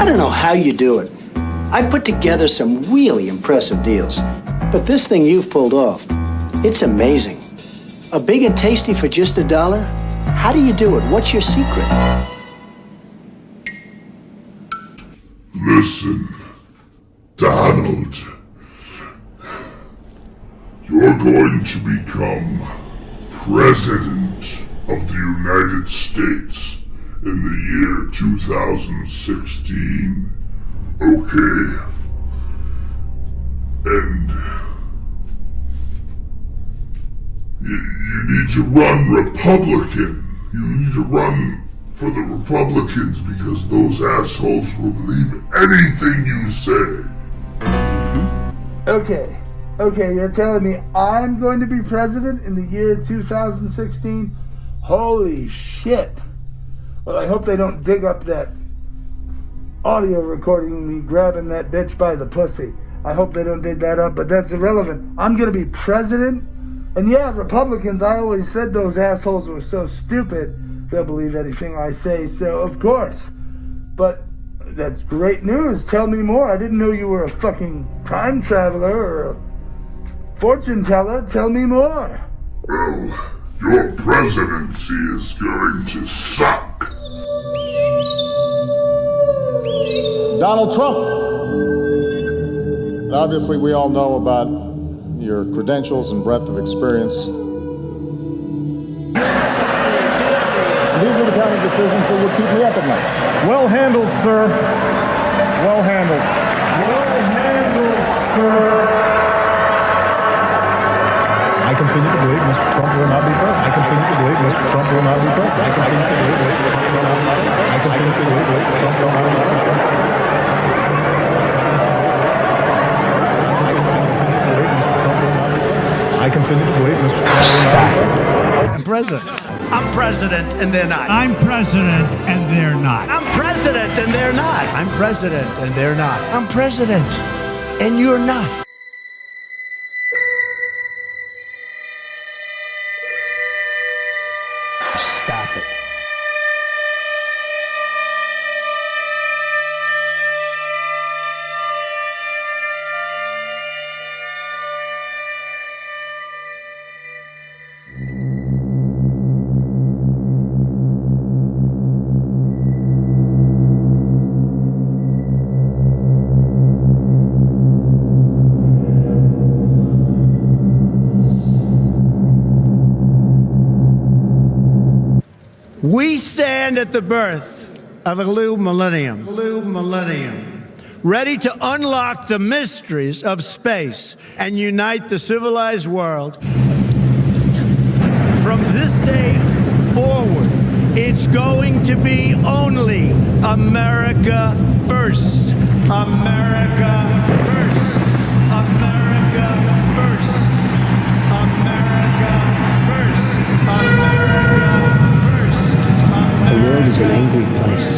I don't know how you do it. I put together some really impressive deals. But this thing you've pulled off, it's amazing. A big and tasty for just $1? How do you do it? What's your secret? Listen, Donald. You're going to become President of the United States in the year 2016. Okay. And you need to run Republican. You need to run for the Republicans because those assholes will believe anything you say. Okay, you're telling me I'm going to be president in the year 2016? Holy shit. Well, I hope they don't dig up that audio recording of me grabbing that bitch by the pussy. I hope they don't dig that up, but that's irrelevant. I'm gonna be president? And yeah, Republicans, I always said those assholes were so stupid, they'll believe anything I say, so of course. But that's great news. Tell me more. I didn't know you were a fucking time traveler or a fortune teller. Tell me more. Well, your presidency is going to suck. Donald Trump. Obviously, we all know about your credentials and breadth of experience. These are the kind of decisions that would keep me up at night. Well handled, sir. Well handled. Well handled, sir. I continue to believe Mr. Trump will not be president. I continue to believe Mr. Trump will not be president. I continue to believe Mr. Trump will not be president. I continue to believe Mr. Trump will not be president. I continue to believe Mr. Trump will not be president. I'm president. I'm president and they're not. I'm president and they're not. I'm president and they're not. I'm president and they're not. I'm president and you're not. Stop it. We stand at the birth of a new millennium. Ready to unlock the mysteries of space and unite the civilized world. From this day forward, it's going to be only America first. America first. America first. America first. America first. The world is an angry place.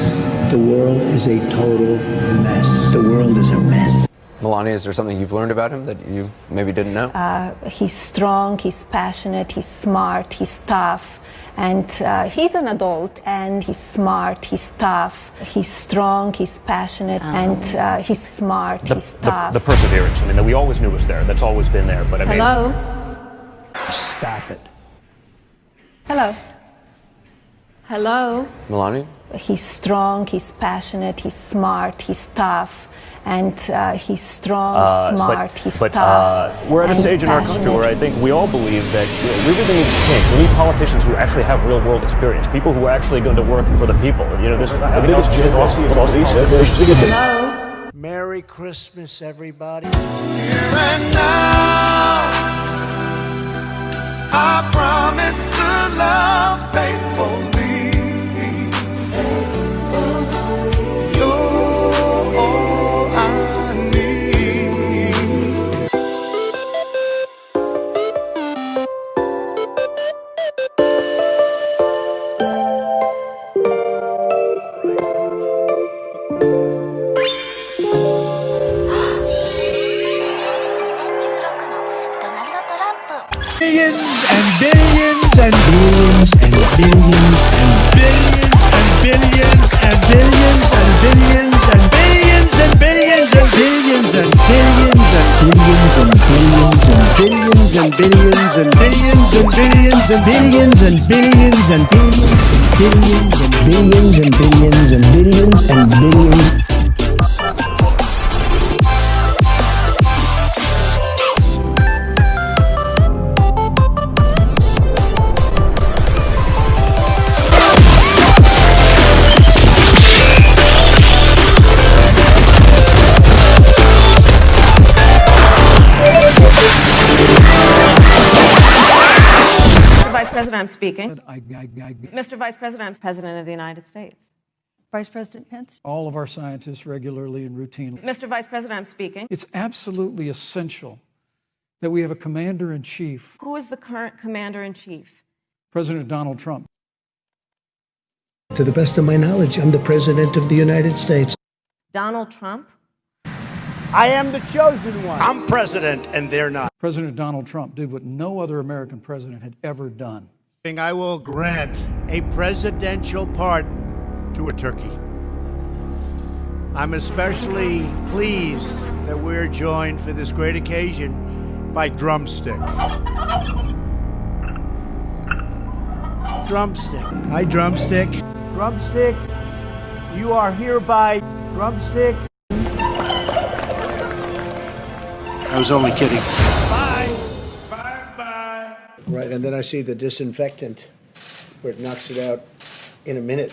The world is a total mess. The world is a mess. Melania, is there something you've learned about him that you maybe didn't know? He's strong, he's passionate, he's smart, he's tough. And he's an adult, and he's smart, he's tough, he's strong, he's passionate, and he's smart, he's tough. The perseverance, I mean, that we always knew was there. That's always been there, but I mean... Hello? Stop it. Hello? Hello? Melania? He's strong, he's passionate, he's smart, he's tough. And he's strong, smart, he's tough. We're at a stage in our country where I think we all believe that we really need to change. We need politicians who actually have real world experience, people who are actually going to work for the people. You know, this is the biggest generosity of all these. Hello? Merry Christmas, everybody. Here and now, I promise to love faithfully. You're all I need. Billions and billions and billions and billions and billions and billions and billions and billions and billions. billions and billions and billions and billions and billions and billions and billions and billions and billions and billions and billions. President, I'm speaking. Mr. Vice President, I'm President of the United States. Vice President Pence? All of our scientists regularly and routinely. Mr. Vice President, I'm speaking. It's absolutely essential that we have a commander-in-chief. Who is the current commander-in-chief? President Donald Trump. To the best of my knowledge, I'm the President of the United States. Donald Trump? I am the chosen one. I'm president, and they're not. President Donald Trump did what no other American president had ever done. I will grant a presidential pardon to a turkey. I'm especially pleased that we're joined for this great occasion by Drumstick. Drumstick. Hi, Drumstick. Drumstick, you are hereby Drumstick. I was only kidding. Bye. Bye-bye. Right, and then I see the disinfectant where it knocks it out in a minute,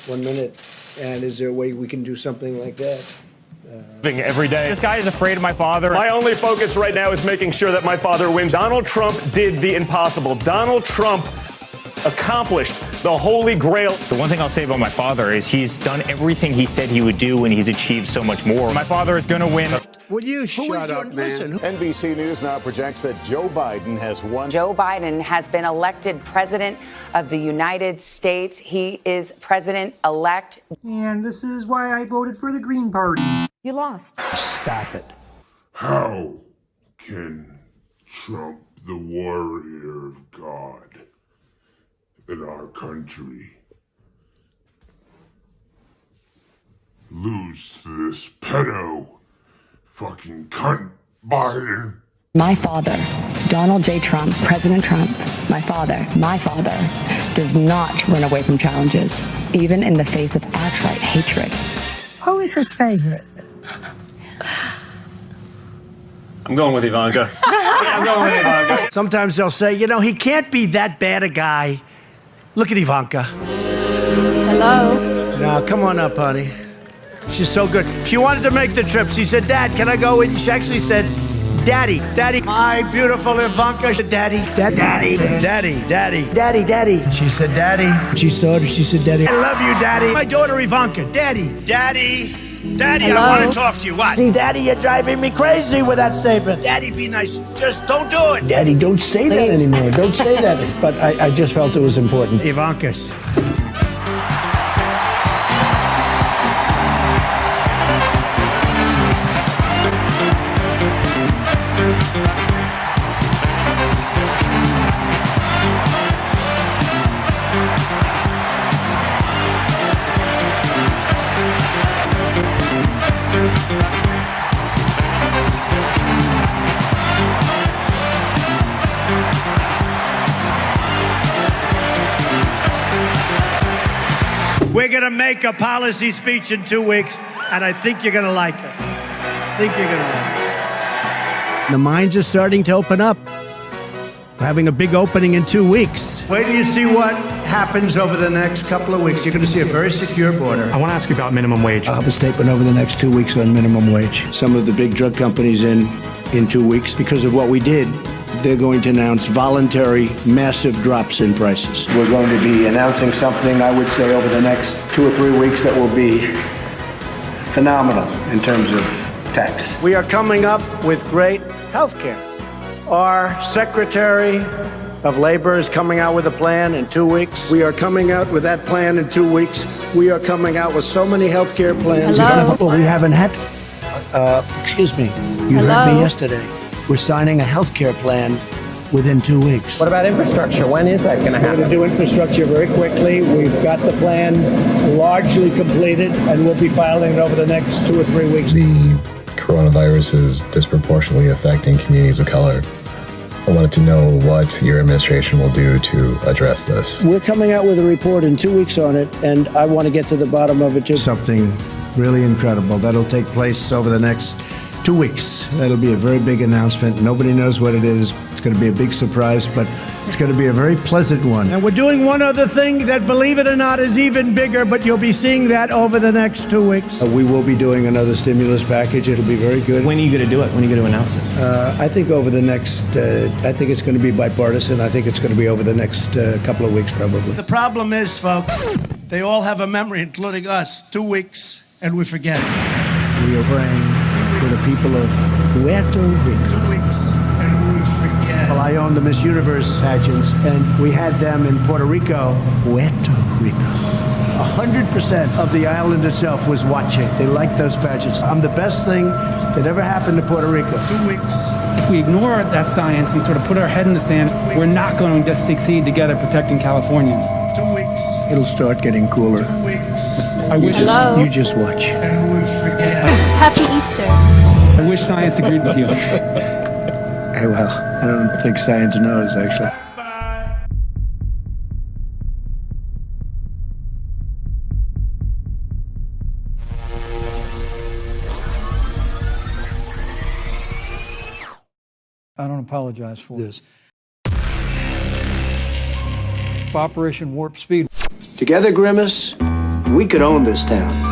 1 minute. And is there a way we can do something like that? Every day. This guy is afraid of my father. My only focus right now is making sure that my father wins. Donald Trump did the impossible. Donald Trump accomplished the holy grail. The one thing I'll say about my father is he's done everything he said he would do, and he's achieved so much more. My father is going to win. Would you shut up, man? Listen. NBC News now projects that Joe Biden has won. Joe Biden has been elected president of the United States. He is president-elect. And this is why I voted for the Green Party. You lost. Stop it. How can Trump, the warrior of God in our country, lose to this pedo fucking cunt Biden? My father, Donald J. Trump, President Trump, my father, does not run away from challenges, even in the face of outright hatred. Who is his favorite? I'm going with Ivanka. I'm going with Ivanka. Sometimes they'll say, you know, he can't be that bad a guy. Look at Ivanka. Hello? Now, come on up, honey. She's so good. She wanted to make the trip. She said, Dad, can I go with you? She actually said, Daddy, Daddy, my beautiful Ivanka. Daddy, Daddy, Daddy, Daddy, Daddy, Daddy, Daddy. She said, Daddy. She said, Daddy. I love you, Daddy. My daughter Ivanka. Daddy, Daddy, Daddy, Hello? I want to talk to you. What? Daddy, you're driving me crazy with that statement. Daddy, be nice. Just don't do it. Daddy, don't say that anymore. Don't say that. But I just felt it was important. Ivanka's. We're going to make a policy speech in 2 weeks, and I think you're going to like it. The minds are starting to open up. We're having a big opening in 2 weeks. Wait till you see what happens over the next couple of weeks. You're going to see a very secure border. I want to ask you about minimum wage. I'll have a statement over the next 2 weeks on minimum wage. Some of the big drug companies in 2 weeks, because of what we did, they're going to announce voluntary, massive drops in prices. We're going to be announcing something, I would say, over the next 2 or 3 weeks that will be phenomenal in terms of tax. We are coming up with great health care. Our Secretary of Labor is coming out with a plan in 2 weeks. We are coming out with that plan in 2 weeks. We are coming out with so many health care plans. Hello? Well, we haven't had... excuse me. You heard me yesterday. We're signing a health care plan within 2 weeks. What about infrastructure? When is that going to happen? We're going to do infrastructure very quickly. We've got the plan largely completed, and we'll be filing it over the next 2 or 3 weeks. The coronavirus is disproportionately affecting communities of color I wanted to know what your administration will do to address this. We're coming out with a report in 2 weeks on it, and I want to get to the bottom of it too. Something really incredible that'll take place over the next 2 weeks. That'll be a very big announcement. Nobody knows what it is. It's going to be a big surprise, but it's going to be a very pleasant one. And we're doing one other thing that, believe it or not, is even bigger, but you'll be seeing that over the next 2 weeks. We will be doing another stimulus package. It'll be very good. When are you going to do it? When are you going to announce it? I think over the next, I think it's going to be bipartisan. I think it's going to be over the next couple of weeks, probably. The problem is, folks, they all have a memory, including us. 2 weeks, and we forget it. We are praying for the people of Puerto Rico. 2 weeks, and we forget. Well, I own the Miss Universe pageants, and we had them in Puerto Rico. Puerto Rico. 100% of the island itself was watching. They liked those pageants. I'm the best thing that ever happened to Puerto Rico. 2 weeks. If we ignore that science and sort of put our head in the sand, we're not going to succeed together protecting Californians. 2 weeks. It'll start getting cooler. 2 weeks. I wish You just watch. And we forget. Happy Easter. I wish science agreed with you. Well, I don't think science knows, actually. I don't apologize for this. Operation Warp Speed. Together, Grimace, we could own this town.